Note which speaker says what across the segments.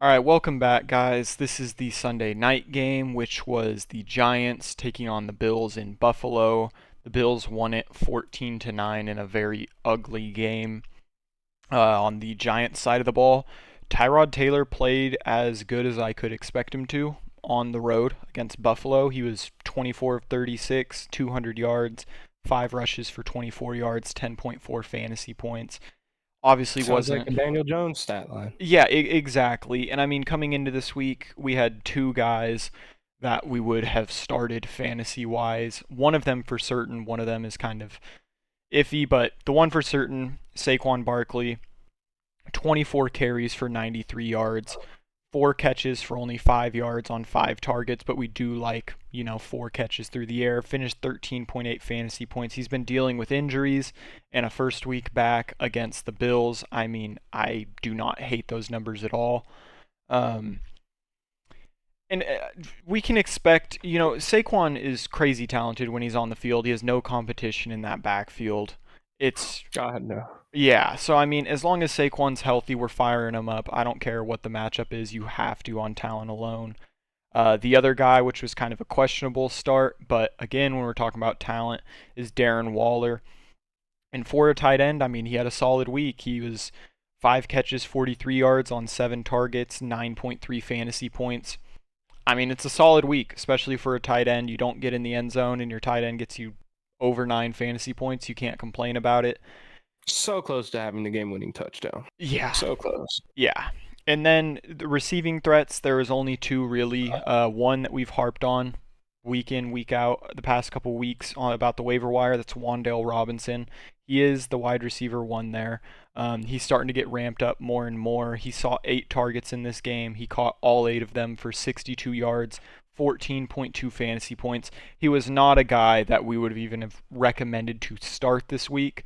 Speaker 1: All right, welcome back, guys. This is the Sunday night game, which was the Giants taking on the Bills in Buffalo. The Bills won it 14 to 9 in a very ugly game. On the Giants side of the ball, Tyrod Taylor played as good as I could expect him to on the road against Buffalo. He was 24 of 36, 200 yards, 5 rushes for 24 yards, 10.4 fantasy points. Obviously
Speaker 2: Sounds like
Speaker 1: wasn't.
Speaker 2: a Daniel Jones stat line.
Speaker 1: Yeah, exactly. And I mean, coming into this week, we had two guys that we would have started fantasy wise. One of them for certain, one of them is kind of iffy, but the one for certain, Saquon Barkley, 24 carries for 93 yards, 4 catches for only 5 yards on 5 targets, but we do like, 4 catches through the air. Finished 13.8 fantasy points. He's been dealing with injuries and a first week back against the Bills. I mean, I do not hate those numbers at all. Um, and we can expect, Saquon is crazy talented when he's on the field. He has no competition in that backfield. It's
Speaker 2: God, no.
Speaker 1: Yeah, so I mean, as long as Saquon's healthy, we're firing him up. I don't care what the matchup is. You have to on talent alone. The other guy, which was kind of a questionable start, but again, when we're talking about talent, is Darren Waller. And for a tight end, I mean, he had a solid week. He was 5 catches, 43 yards on 7 targets, 9.3 fantasy points. I mean, it's a solid week, especially for a tight end. You don't get in the end zone, and your tight end gets you over 9 fantasy points. You can't complain about it.
Speaker 2: So close to having the game-winning touchdown.
Speaker 1: Yeah.
Speaker 2: So close.
Speaker 1: Yeah. And then the receiving threats, there was only two really. One that we've harped on week in, week out the past couple weeks on about the waiver wire. That's Wan'Dale Robinson. He is the wide receiver one there. He's starting to get ramped up more and more. He saw 8 targets in this game. He caught all 8 of them for 62 yards, 14.2 fantasy points. He was not a guy that we would have even have recommended to start this week.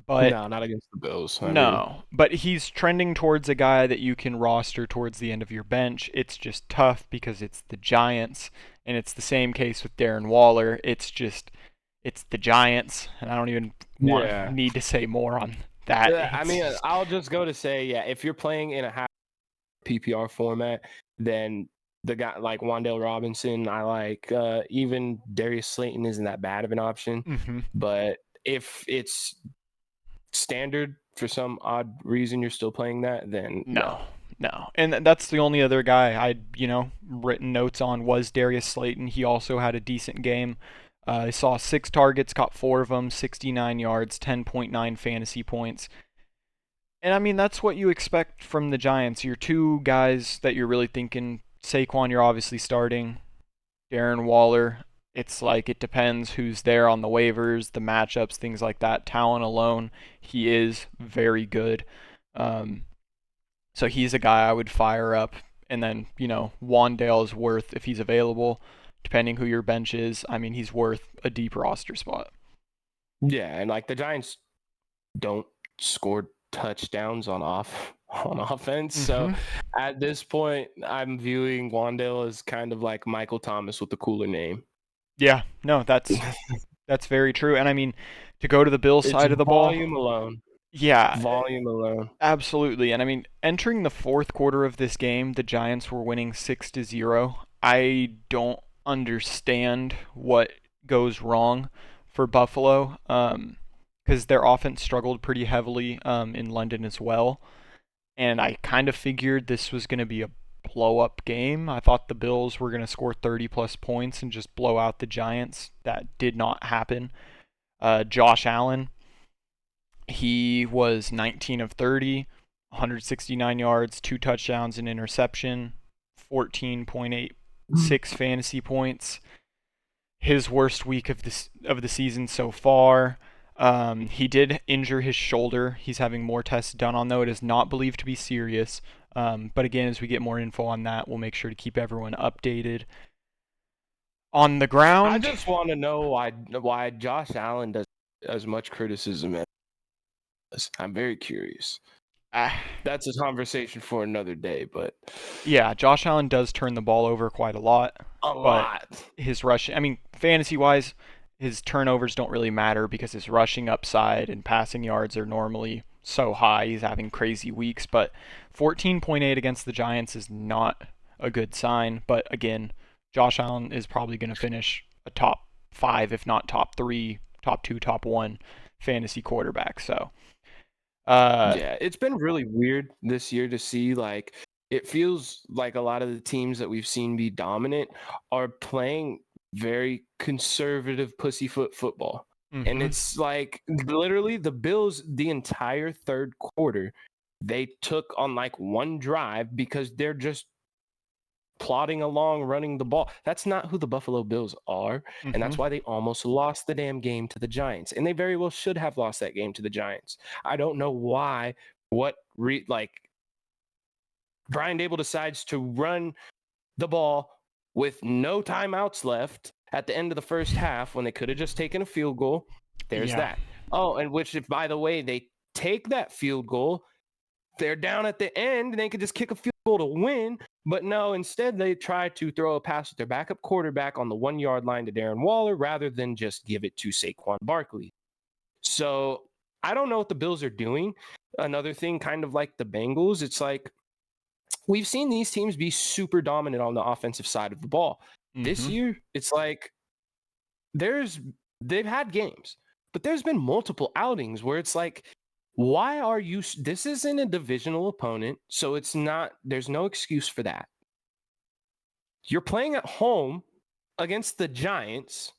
Speaker 1: But
Speaker 2: No, not against the Bills.
Speaker 1: no, but he's trending towards a guy that you can roster towards the end of your bench. It's just tough because it's the Giants, and it's the same case with Darren Waller. It's the Giants, and I don't even need to say more on that.
Speaker 2: I mean, I'll just go to say, yeah, if you're playing in a half PPR format, then the guy like Wan'Dale Robinson, I like. Even Darius Slayton isn't that bad of an option.
Speaker 1: Mm-hmm.
Speaker 2: But if it's standard for some odd reason you're still playing that, then no.
Speaker 1: And that's the only other guy I'd written notes on was Darius Slayton. He also had a decent game. I saw 6 targets, caught 4 of them, 69 yards, 10.9 fantasy points. And I mean, that's what you expect from the Giants. Your two guys that you're really thinking, Saquon, you're obviously starting. Darren Waller, it's like it depends who's there on the waivers, the matchups, things like that. Talent alone, he is very good. So he's a guy I would fire up. And then, Wan'Dale is worth, if he's available, depending who your bench is, I mean, he's worth a deep roster spot.
Speaker 2: Yeah, and like the Giants don't score touchdowns on offense. So at this point, I'm viewing Wan'Dale as kind of like Michael Thomas with a cooler name.
Speaker 1: Yeah, no, that's very true. And I mean, to go to the Bills side of the ball,
Speaker 2: volume alone.
Speaker 1: Yeah,
Speaker 2: Volume alone.
Speaker 1: absolutely. And I mean, entering the fourth quarter of this game, the Giants were winning 6-0. I don't understand what goes wrong for Buffalo, because their offense struggled pretty heavily in London as well. And I kind of figured this was going to be a blow-up game. I thought the Bills were going to score 30-plus points and just blow out the Giants. That did not happen. Josh Allen, he was 19 of 30, 169 yards, 2 touchdowns, an interception, 14.86 fantasy points. His worst week of the season so far. He did injure his shoulder. He's having more tests done on, though. It is not believed to be serious. But again, as we get more info on that, we'll make sure to keep everyone updated. On the ground,
Speaker 2: I just want to know why Josh Allen does as much criticism as I'm very curious. That's a conversation for another day, but
Speaker 1: yeah, Josh Allen does turn the ball over quite a lot. His rushing, I mean, fantasy-wise, his turnovers don't really matter because his rushing upside and passing yards are normally so high. He's having crazy weeks, but 14.8 against the Giants is not a good sign. But again, Josh Allen is probably going to finish a top 5, if not top 3, top 2, top 1 fantasy quarterback. So, uh,
Speaker 2: Yeah, it's been really weird this year to see like it feels like a lot of the teams that we've seen be dominant are playing very conservative pussyfoot football. And
Speaker 1: mhm,
Speaker 2: it's like literally the Bills the entire third quarter they took on like one drive because they're just plodding along running the ball. That's not who the Buffalo Bills are, and that's
Speaker 1: mhm,
Speaker 2: why they almost lost the damn game to the Giants. And they very well should have lost that game to the Giants. I don't know why like Brian Dable decides to run the ball with no timeouts left at the end of the first half when they could have just taken a field goal. There's
Speaker 1: yeah,
Speaker 2: that. Oh, and which if by the way they take that field goal, they're down at the end and they could just kick a field goal to win. But no, instead they try to throw a pass with their backup quarterback on the 1 yard line to Darren Waller rather than just give it to Saquon Barkley. So I don't know what the Bills are doing. Another thing, kind of like the Bengals, it's like we've seen these teams be super dominant on the offensive side of the ball. This
Speaker 1: mhm,
Speaker 2: year, it's like there's they've had games, but there's been multiple outings where it's like, why are you? This isn't a divisional opponent, so it's not. There's no excuse for that. You're playing at home against the Giants,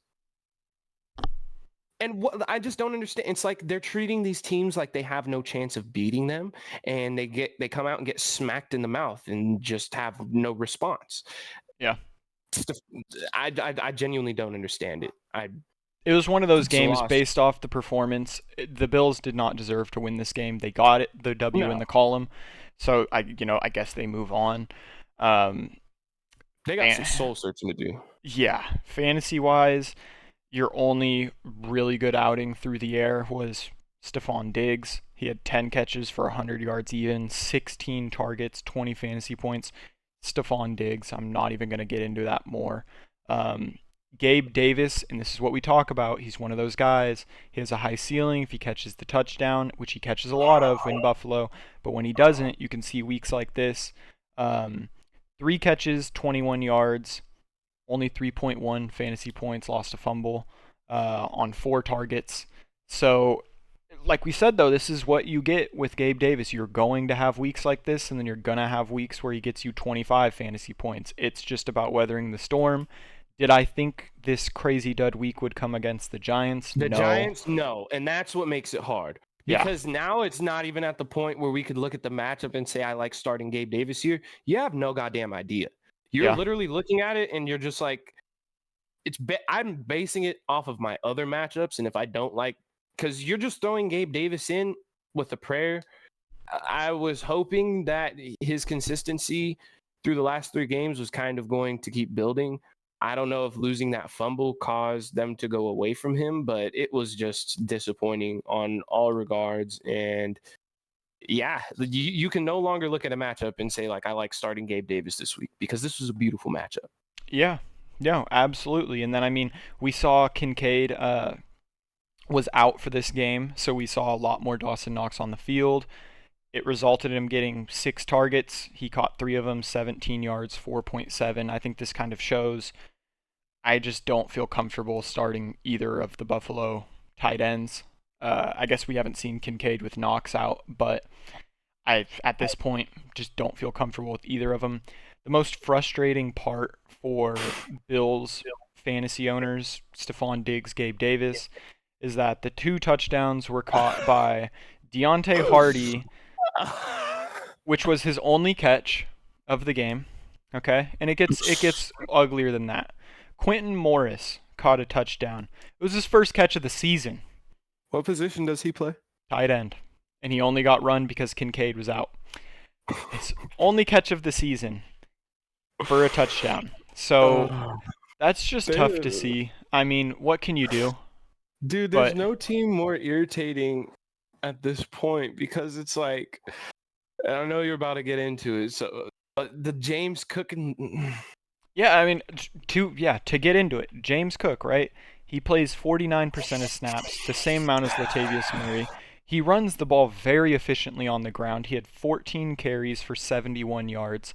Speaker 2: and what I just don't understand. It's like they're treating these teams like they have no chance of beating them, and they come out and get smacked in the mouth and just have no response.
Speaker 1: yeah.
Speaker 2: I genuinely don't understand it. I
Speaker 1: It was one of those
Speaker 2: It's
Speaker 1: games
Speaker 2: lost.
Speaker 1: based off the performance. The Bills did not deserve to win this game. They got it, the W in
Speaker 2: No,
Speaker 1: the column. So I guess they move on. Um,
Speaker 2: they got some
Speaker 1: fan-
Speaker 2: soul searching to do.
Speaker 1: yeah, fantasy wise, your only really good outing through the air was Stephon Diggs. He had 10 catches for 100 yards even, 16 targets, 20 fantasy points. Stephon Diggs, I'm not even going to get into that more. Um, Gabe Davis, and this is what we talk about, he's one of those guys. He has a high ceiling if he catches the touchdown, which he catches a lot of in Buffalo, but when he doesn't, you can see weeks like this. Um, 3 catches, 21 yards, only 3.1 fantasy points, lost a fumble on 4 targets. So, like we said, though, this is what you get with Gabe Davis. You're going to have weeks like this, and then you're going to have weeks where he gets you 25 fantasy points. It's just about weathering the storm. Did I think this crazy dud week would come against the Giants?
Speaker 2: The
Speaker 1: No.
Speaker 2: Giants, no, and that's what makes it hard
Speaker 1: Yeah.
Speaker 2: because now it's not even at the point where we could look at the matchup and say I like starting Gabe Davis here. You have no goddamn idea. You're
Speaker 1: Yeah.
Speaker 2: literally looking at it and you're just like, I'm basing it off of my other matchups, and if I don't like, because you're just throwing Gabe Davis in with a prayer. I was hoping that his consistency through the last 3 games was kind of going to keep building. I don't know if losing that fumble caused them to go away from him, but it was just disappointing on all regards. And yeah, you can no longer look at a matchup and say, like, I like starting Gabe Davis this week because this was a beautiful matchup.
Speaker 1: Yeah. Yeah, absolutely. And then, we saw Kincaid was out for this game, so we saw a lot more Dawson Knox on the field. It resulted in him getting 6 targets. He caught 3 of them, 17 yards, 4.7. I think this kind of shows I just don't feel comfortable starting either of the Buffalo tight ends. I guess we haven't seen Kincaid with Knox out, but I, at this point, just don't feel comfortable with either of them. The most frustrating part for Bills fantasy owners, Stephon Diggs, Gabe Davis, is that the 2 touchdowns were caught by Deontay Hardy, which was his only catch of the game. Okay, and it gets uglier than that. Quentin Morris caught a touchdown. It was his first catch of the season,
Speaker 2: What position does he play?
Speaker 1: tight end, and he only got run because Kincaid was out. His only catch of the season for a touchdown. So
Speaker 2: Uh,
Speaker 1: that's just tough to see. I mean, what can you do?
Speaker 2: Dude, there's
Speaker 1: But
Speaker 2: no team more irritating at this point because it's like I know you're about to get into it. So, but the James Cook and
Speaker 1: yeah, I mean, to get into it, James Cook, right? He plays 49% of snaps, the same amount as Latavius Murray. He runs the ball very efficiently on the ground. He had 14 carries for 71 yards,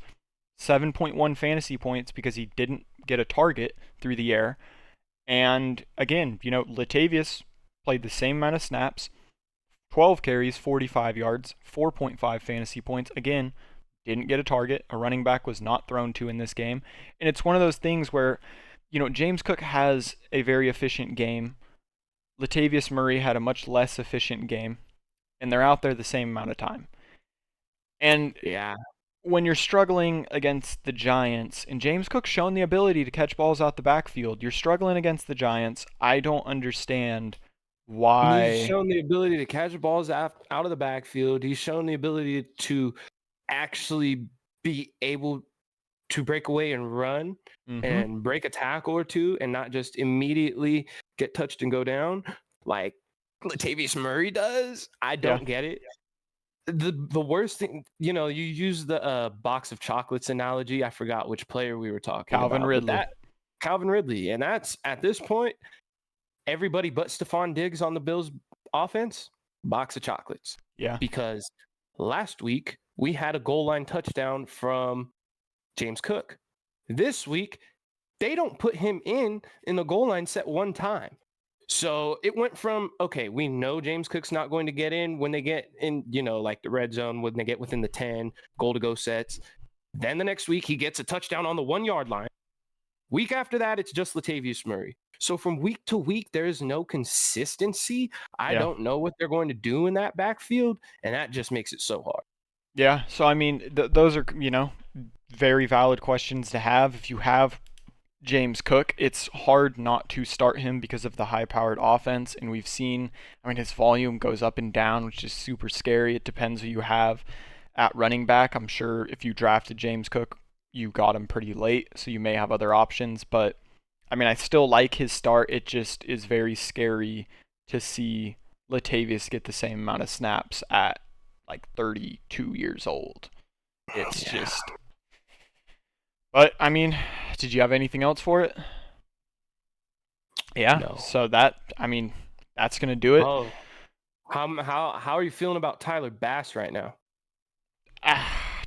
Speaker 1: 7.1 fantasy points because he didn't get a target through the air. And again, Latavius played the same amount of snaps, 12 carries, 45 yards, 4.5 fantasy points. Again, didn't get a target. A running back was not thrown to in this game. And it's one of those things where, James Cook has a very efficient game. Latavius Murray had a much less efficient game, and they're out there the same amount of time. And
Speaker 2: Yeah.
Speaker 1: when you're struggling against the Giants, and James Cook's shown the ability to catch balls out the backfield, you're struggling against the Giants. I don't understand
Speaker 2: He's
Speaker 1: why.
Speaker 2: shown the ability to catch balls out of the backfield. He's shown the ability to actually be able to break away and run
Speaker 1: Mm-hmm.
Speaker 2: and break a tackle or two and not just immediately get touched and go down like Latavius Murray does. I
Speaker 1: Yeah,
Speaker 2: don't get it. The worst thing, you use the box of chocolates analogy. I forgot which player we were talking
Speaker 1: Calvin
Speaker 2: about, but
Speaker 1: Ridley.
Speaker 2: that Calvin Ridley, and that's at this point everybody but Stephon Diggs on the Bills offense, box of chocolates.
Speaker 1: Yeah,
Speaker 2: Because last week we had a goal line touchdown from James Cook. This week, they don't put him in the goal line set one time. So it went from, okay, we know James Cook's not going to get in when they get in, like the red zone, when they get within the 10 goal to go sets. Then the next week, he gets a touchdown on the 1 yard line. Week after that, it's just Latavius Murray. So from week to week, there is no consistency. I
Speaker 1: yeah.
Speaker 2: don't know what they're going to do in that backfield, and that just makes it so hard.
Speaker 1: Yeah, so I mean, those are, very valid questions to have. If you have James Cook, it's hard not to start him because of the high-powered offense, and we've seen, I mean, his volume goes up and down, which is super scary. It depends who you have at running back. I'm sure if you drafted James Cook, you got him pretty late, so you may have other options, but I mean, I still like his start. It just is very scary to see Latavius get the same amount of snaps at like 32 years old. It's
Speaker 2: Yeah.
Speaker 1: just. But I mean, did you have anything else for it? Yeah.
Speaker 2: No.
Speaker 1: So that, I mean, that's gonna do it.
Speaker 2: Oh, how are you feeling about Tyler Bass right now?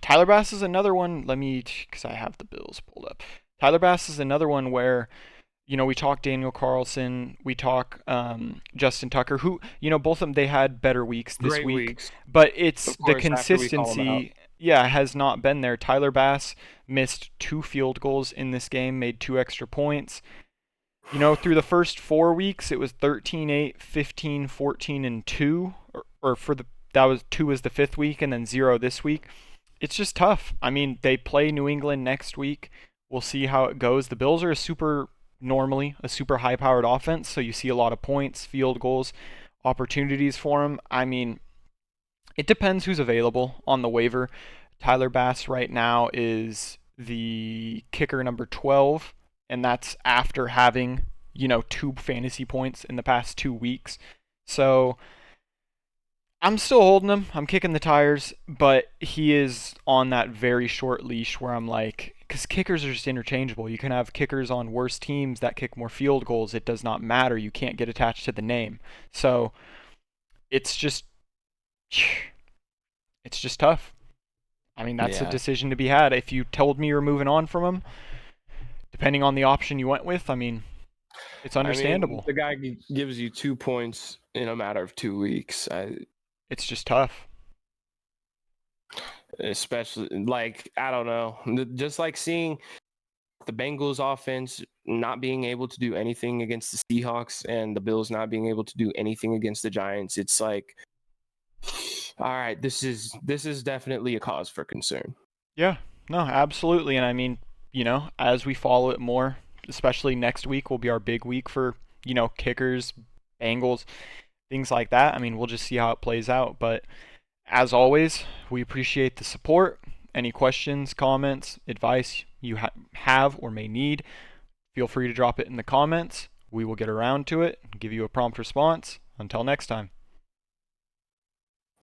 Speaker 1: Tyler Bass is another one. Let me, because I have the Bills pulled up. Tyler Bass is another one where, we talk Daniel Carlson, we talk Justin Tucker, who, both of them, they had better weeks this
Speaker 2: Great
Speaker 1: week,
Speaker 2: weeks.
Speaker 1: but it's
Speaker 2: Of
Speaker 1: the
Speaker 2: course, after we call him out.
Speaker 1: consistency, has not been there. Tyler Bass missed 2 field goals in this game, made 2 extra points. Through the first 4 weeks, it was 13-8, 15, 14, and 2, or that was 2 was the 5th week, and then 0 this week. It's just tough. I mean, they play New England next week. We'll see how it goes. The Bills are normally a super high-powered offense, so you see a lot of points, field goals, opportunities for them. I mean, it depends who's available on the waiver. Tyler Bass right now is the kicker number 12, and that's after having, 2 fantasy points in the past 2 weeks. So I'm still holding him. I'm kicking the tires, but he is on that very short leash where I'm like, because kickers are just interchangeable. You can have kickers on worse teams that kick more field goals. It does not matter. You can't get attached to the name. So it's just tough. I mean, that's a
Speaker 2: Yeah.
Speaker 1: decision to be had. If you told me you're moving on from him, depending on the option you went with, I mean, it's understandable.
Speaker 2: The guy gives you 2 points in a matter of 2 weeks.
Speaker 1: It's just tough.
Speaker 2: Especially, like, I don't know. Just like seeing the Bengals offense not being able to do anything against the Seahawks and the Bills not being able to do anything against the Giants. It's like, all right, this is definitely a cause for concern.
Speaker 1: Yeah, no, absolutely. And I mean, as we follow it more, especially next week will be our big week for, kickers, Bengals, things like that. I mean, we'll just see how it plays out. But as always, we appreciate the support. Any questions, comments, advice you have or may need, feel free to drop it in the comments. We will get around to it and give you a prompt response. Until next time.